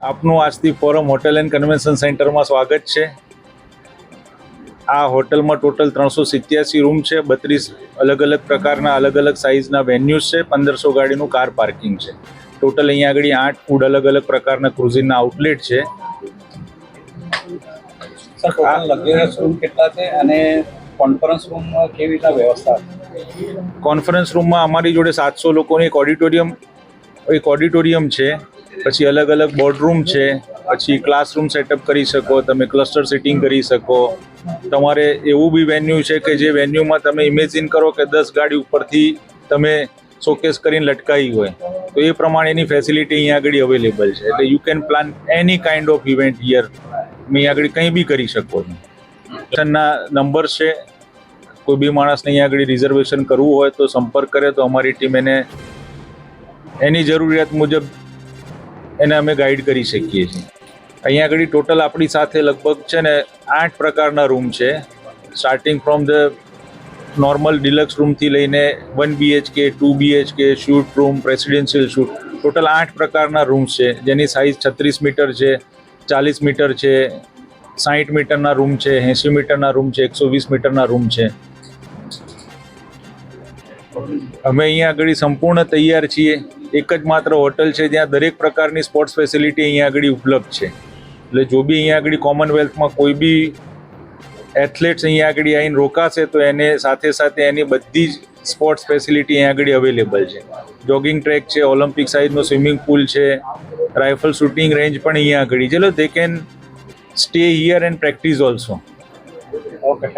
આપનું આજથી forum hotel and convention સેન્ટરમાં સ્વાગત છે. આ હોટલમાં ટોટલ 387 રૂમ છે, 32 અલગ અલગ પ્રકારના અલગ અલગ સાઇઝના વેન્યુઝ છે, 1500 ગાડીનું કાર પાર્કિંગ છે. ટોટલ અહીંયા આગળ 8 ફૂડ અલગ અલગ પ્રકારના ક્રુઝિનના આઉટલેટ છે. સર, ટોટલ લક્ઝરિયસ રૂમ કેટલા છે અને કોન્ફરન્સ રૂમમાં કેવી રીતના વ્યવસ્થા? કોન્ફરન્સ રૂમમાં અમારી જોડે 700 લોકોની એક ઓડિટોરિયમ છે, પછી અલગ અલગ બોર્ડરૂમ છે, પછી ક્લાસરૂમ સેટઅપ કરી શકો, તમે ક્લસ્ટર સિટિંગ કરી શકો. તમારે એવું બી વેન્યુ છે કે જે વેન્યુમાં તમે ઇમેજિન કરો કે 10 ગાડી ઉપરથી તમે શોકેસ કરીને લટકાવી હોય, તો એ પ્રમાણેની ફેસિલિટી અહીંયા આગળ અવેલેબલ છે. એટલે you can plan any kind of event here. અહીંયા આગળ કંઈ બી કરી શકો છો. ના નંબર છે, કોઈ બી માણસને અહીંયા આગળ રિઝર્વેશન કરવું હોય તો સંપર્ક કરે તો અમારી ટીમ એની જરૂરિયાત મુજબ એને અમે ગાઈડ કરી શકીએ છીએ. અહીંયા આગળ ટોટલ આપણી સાથે લગભગ છે ને 8 પ્રકારના રૂમ છે, starting from the normal deluxe રૂમથી લઈને 1 BHK, 2 BHK, suite room, presidential suite, total 8 પ્રકારના રૂમ્સ છે, જેની સાઇઝ 36 મીટર છે, 40 મીટર છે, 60 મીટરના રૂમ છે, 80 મીટરના રૂમ છે, 120 મીટરના રૂમ છે. અમે અહીંયા આગળ સંપૂર્ણ તૈયાર છીએ. એક જ માત્ર હોટલ છે જ્યાં દરેક પ્રકારની સ્પોર્ટ્સ ફેસિલિટી અહીંયા આગળ ઉપલબ્ધ છે. એટલે જો બી અહીંયા આગળ કોમનવેલ્થમાં કોઈ બી એથ્લેટ્સ અહીંયા આગળ આવીને રોકાશે તો એને સાથે સાથે એની બધી જ સ્પોર્ટ્સ ફેસિલિટી અહીંયા આગળ અવેલેબલ છે. જોગિંગ ટ્રેક છે, ઓલિમ્પિક સાઇઝનો સ્વિમિંગ પુલ છે, રાઇફલ શૂટિંગ રેન્જ પણ અહીંયા આગળ છે. They can stay here and practice also. Okay.